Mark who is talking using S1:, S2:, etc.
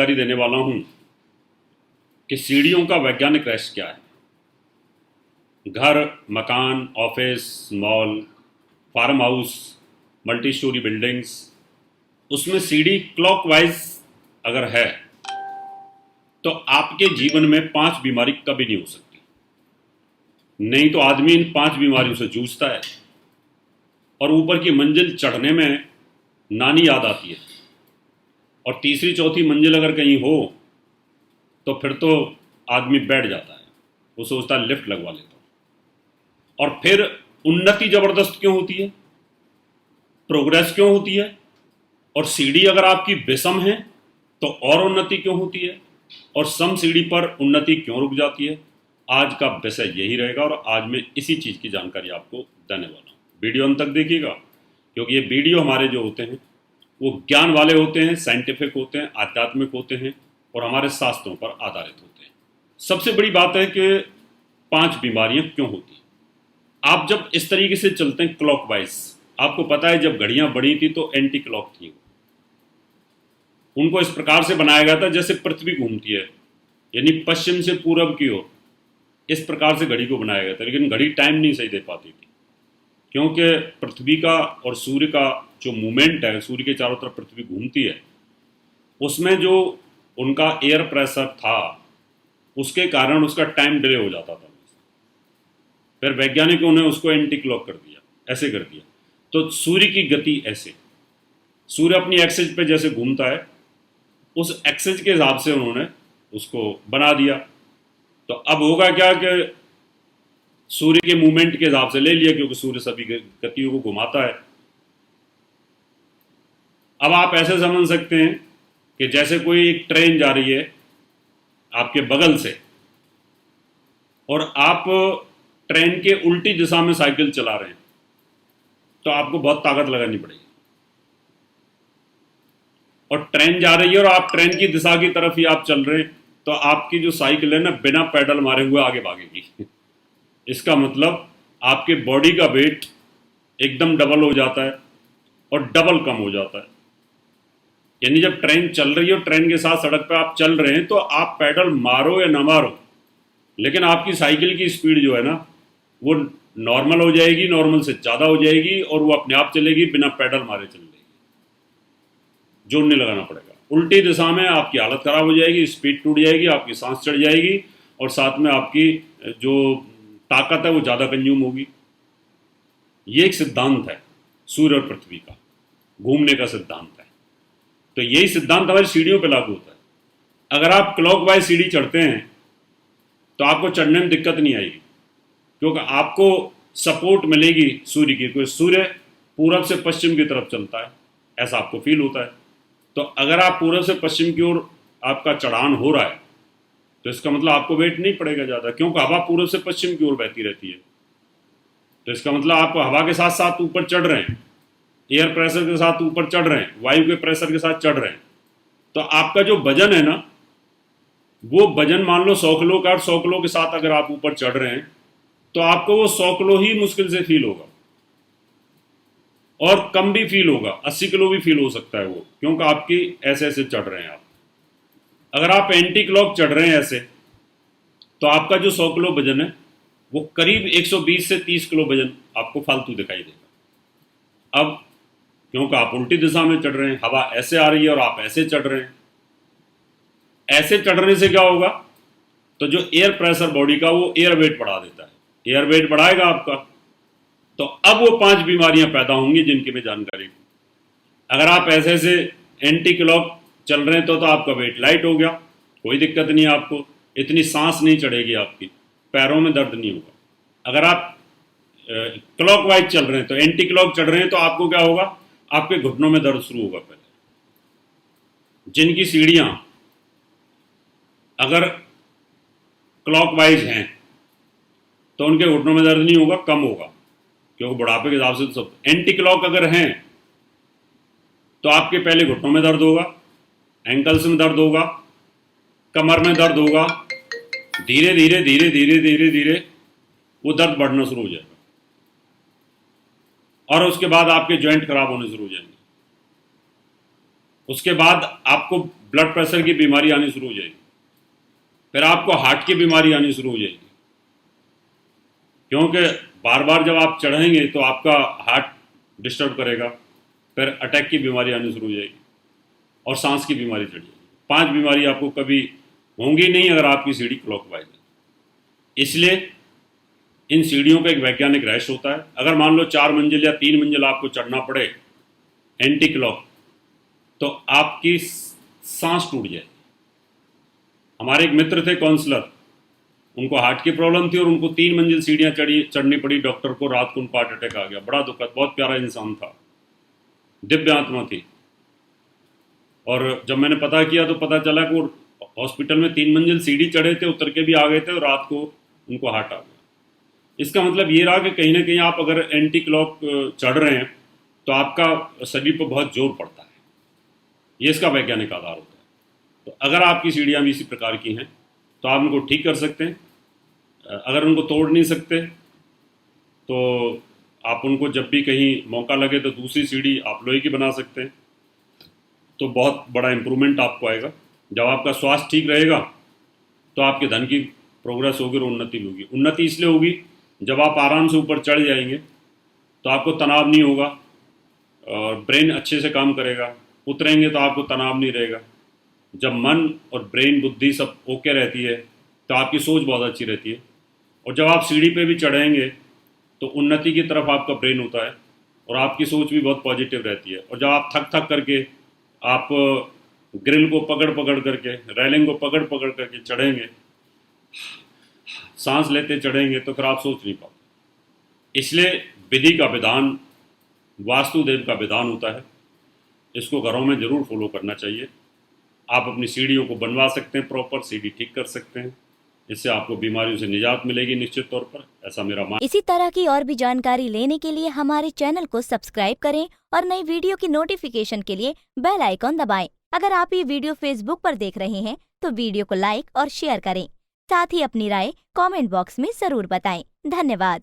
S1: जानकारी देने वाला हूं कि सीढ़ियों का वैज्ञानिक रहस्य क्या है। घर, मकान, office, mall, farm house, multi storey buildings, उसमें सीढ़ी क्लॉकवाइज अगर है तो आपके जीवन में 5 बीमारी कभी नहीं हो सकती। नहीं तो आदमी इन 5 बीमारियों से जूझता है और ऊपर की मंजिल चढ़ने में नानी याद आती है, और तीसरी चौथी मंजिल अगर कहीं हो तो फिर तो आदमी बैठ जाता है, वो सोचता है लिफ्ट लगवा लेता हूं। और फिर उन्नति जबरदस्त क्यों होती है, प्रोग्रेस क्यों होती है, और सीढ़ी अगर आपकी विषम है तो और उन्नति क्यों होती है, और सम सीढ़ी पर उन्नति क्यों रुक जाती है। आज का विषय यही रहेगा और आज मैं इसी चीज़ की जानकारी आपको देने वाला हूँ। वीडियो अंत तक देखिएगा, क्योंकि ये वीडियो हमारे जो होते हैं वो ज्ञान वाले होते हैं, साइंटिफिक होते हैं, आध्यात्मिक होते हैं और हमारे शास्त्रों पर आधारित होते हैं। सबसे बड़ी बात है कि 5 बीमारियां क्यों होती हैं। आप जब इस तरीके से चलते हैं क्लॉकवाइज, आपको पता है जब घड़ियां बड़ी थी तो एंटी क्लॉक थी, उनको इस प्रकार से बनाया गया था जैसे पृथ्वी घूमती है, यानी पश्चिम से पूरब की ओर, इस प्रकार से घड़ी को बनाया गया था। लेकिन घड़ी टाइम नहीं सही दे पाती थी, क्योंकि पृथ्वी का और सूर्य का जो मूवमेंट है, सूर्य के चारों तरफ पृथ्वी घूमती है, उसमें जो उनका एयर प्रेशर था उसके कारण उसका टाइम डिले हो जाता था। फिर वैज्ञानिकों ने उसको एंटी क्लॉक कर दिया, ऐसे कर दिया। तो सूर्य की गति ऐसे, सूर्य अपनी एक्सिस पे जैसे घूमता है उस एक्सिस के हिसाब से उन्होंने उसको बना दिया। तो अब होगा क्या कि सूर्य के मूवमेंट के हिसाब से ले लिया, क्योंकि सूर्य सभी गतियों को घुमाता है। अब आप ऐसे समझ सकते हैं कि जैसे कोई एक ट्रेन जा रही है आपके बगल से और आप ट्रेन के उल्टी दिशा में साइकिल चला रहे हैं, तो आपको बहुत ताकत लगानी पड़ेगी। और ट्रेन जा रही है और आप ट्रेन की दिशा की तरफ ही आप चल रहे हैं, तो आपकी जो साइकिल है ना बिना पैडल मारे हुए आगे भागेगी। इसका मतलब आपके बॉडी का वेट एकदम डबल हो जाता है और डबल कम हो जाता है। यानी जब ट्रेन चल रही है और ट्रेन के साथ सड़क पर आप चल रहे हैं तो आप पैडल मारो या ना मारो, लेकिन आपकी साइकिल की स्पीड जो है ना वो नॉर्मल हो जाएगी, नॉर्मल से ज़्यादा हो जाएगी, और वो अपने आप चलेगी, बिना पैडल मारे चल लेगी। जोर नहीं लगाना पड़ेगा। उल्टी दिशा में आपकी हालत ख़राब हो जाएगी, स्पीड टूट जाएगी, आपकी सांस चढ़ जाएगी और साथ में आपकी जो ताकत है वो ज़्यादा कंज्यूम होगी। ये एक सिद्धांत है सूर्य और पृथ्वी का, घूमने का सिद्धांत है। तो यही सिद्धांत हमारी सीढ़ियों पर लागू होता है। अगर आप क्लॉकवाइज सीढ़ी चढ़ते हैं तो आपको चढ़ने में दिक्कत नहीं आएगी, क्योंकि आपको सपोर्ट मिलेगी सूर्य की, क्योंकि सूर्य पूरब से पश्चिम की तरफ चलता है, ऐसा आपको फील होता है। तो अगर आप पूरब से पश्चिम की ओर आपका चढ़ान हो रहा है तो इसका मतलब आपको वेट नहीं पड़ेगा ज़्यादा, क्योंकि हवा पूरब से पश्चिम की ओर बहती रहती है। तो इसका मतलब आप हवा के साथ साथ ऊपर चढ़ रहे हैं, एयर प्रेशर के साथ ऊपर चढ़ रहे हैं, वायु के प्रेशर के साथ चढ़ रहे हैं। तो आपका जो वजन है ना, वो वजन मान लो 100 किलो का, 100 किलो के साथ अगर आप ऊपर चढ़ रहे हैं तो आपको वो 100 किलो ही मुश्किल से फील होगा, और कम भी फील होगा, 80 किलो भी फील हो सकता है वो, क्योंकि आपकी ऐसे ऐसे चढ़ रहे हैं आप। अगर आप एंटी क्लॉक चढ़ रहे हैं ऐसे, तो आपका जो 100 किलो वजन है वो करीब 120 से 30 किलो वजन आपको फालतू दिखाई देगा। अब क्योंकि आप उल्टी दिशा में चढ़ रहे हैं, हवा ऐसे आ रही है और आप ऐसे चढ़ रहे हैं। ऐसे चढ़ने से क्या होगा, तो जो एयर प्रेशर बॉडी का वो एयर वेट बढ़ा देता है, एयर वेट बढ़ाएगा आपका। तो अब वो 5 बीमारियां पैदा होंगी जिनकी मैं जानकारी दूं। अगर आप ऐसे ऐसे एंटी क्लॉक चल रहे हैं तो आपका वेट लाइट हो गया, कोई दिक्कत नहीं है, आपको इतनी सांस नहीं चढ़ेगी, आपकी पैरों में दर्द नहीं होगा। अगर आप क्लॉकवाइज चल रहे हैं तो एंटी क्लॉक चढ़ रहे हैं तो आपको क्या होगा, आपके घुटनों में दर्द शुरू होगा पहले। जिनकी सीढ़ियां अगर क्लॉकवाइज हैं तो उनके घुटनों में दर्द नहीं होगा, कम होगा, क्योंकि बुढ़ापे के हिसाब से सब। एंटी क्लॉक अगर हैं तो आपके पहले घुटनों में दर्द होगा, एंकल्स में दर्द होगा, कमर में दर्द होगा, धीरे धीरे धीरे धीरे धीरे धीरे वो दर्द बढ़ना शुरू हो जाएगा, और उसके बाद आपके जॉइंट खराब होने शुरू हो जाएंगे। उसके बाद आपको ब्लड प्रेशर की बीमारी आनी शुरू हो जाएगी, फिर आपको हार्ट की बीमारी आनी शुरू हो जाएगी, क्योंकि बार बार जब आप चढ़ेंगे तो आपका हार्ट डिस्टर्ब करेगा, फिर अटैक की बीमारी आनी शुरू हो जाएगी और सांस की बीमारी चढ़ जाएगी। 5 बीमारी आपको कभी होंगी नहीं अगर आपकी सीढ़ी क्लॉकवाइज है। इसलिए इन सीढ़ियों का एक वैज्ञानिक रहस्य होता है। अगर मान लो 4 मंजिल या 3 मंजिल आपको चढ़ना पड़े एंटी क्लॉक, तो आपकी सांस टूट जाएगी। हमारे एक मित्र थे काउंसलर, उनको हार्ट की प्रॉब्लम थी और उनको 3 मंजिल सीढ़ियाँ चढ़नी पड़ी। डॉक्टर को रात को उनको हार्ट अटैक आ गया। बड़ा दुखद, बहुत प्यारा इंसान था, दिव्य आत्मा थी। और जब मैंने पता किया तो पता चला कि वो हॉस्पिटल में 3 मंजिल सीढ़ी चढ़े थे, उतर के भी आ गए थे और रात को उनको हार्ट आ गया। इसका मतलब ये रहा कि कहीं ना कहीं आप अगर एंटी क्लॉक चढ़ रहे हैं तो आपका शरीर पर बहुत जोर पड़ता है। ये इसका वैज्ञानिक आधार होता है। तो अगर आपकी सीढ़ियाँ भी इसी प्रकार की हैं तो आप उनको ठीक कर सकते हैं। अगर उनको तोड़ नहीं सकते तो आप उनको जब भी कहीं मौका लगे तो दूसरी सीढ़ी आप लोहे की बना सकते हैं, तो बहुत बड़ा इम्प्रूवमेंट आपको आएगा। जब आपका स्वास्थ्य ठीक रहेगा तो आपके धन की प्रोग्रेस होगी और उन्नति भी होगी। उन्नति इसलिए होगी जब आप आराम से ऊपर चढ़ जाएंगे तो आपको तनाव नहीं होगा और ब्रेन अच्छे से काम करेगा। उतरेंगे तो आपको तनाव नहीं रहेगा। जब मन और ब्रेन बुद्धि सब ओके रहती है तो आपकी सोच बहुत अच्छी रहती है। और जब आप सीढ़ी पे भी चढ़ेंगे तो उन्नति की तरफ आपका ब्रेन होता है और आपकी सोच भी बहुत पॉजिटिव रहती है। और जब आप थक थक करके आप ग्रिल को पकड़ पकड़ करके, रेलिंग को पकड़ पकड़ करके चढ़ेंगे, सांस लेते चढ़ेंगे, तो फिर आप सोच नहीं पाते। इसलिए विधि का विधान वास्तुदेव का विधान होता है। इसको घरों में ज़रूर फॉलो करना चाहिए। आप अपनी सीढ़ियों को बनवा सकते हैं, प्रॉपर सीढ़ी ठीक कर सकते हैं। इससे आपको बीमारियों से निजात मिलेगी निश्चित तौर पर, ऐसा मेरा मान।
S2: इसी तरह की और भी जानकारी लेने के लिए हमारे चैनल को सब्सक्राइब करें और नई वीडियो की नोटिफिकेशन के लिए बेल आइकॉन दबाएं। अगर आप ये वीडियो फेसबुक पर देख रहे हैं तो वीडियो को लाइक और शेयर करें। साथ ही अपनी राय कमेंट बॉक्स में जरूर बताएं। धन्यवाद।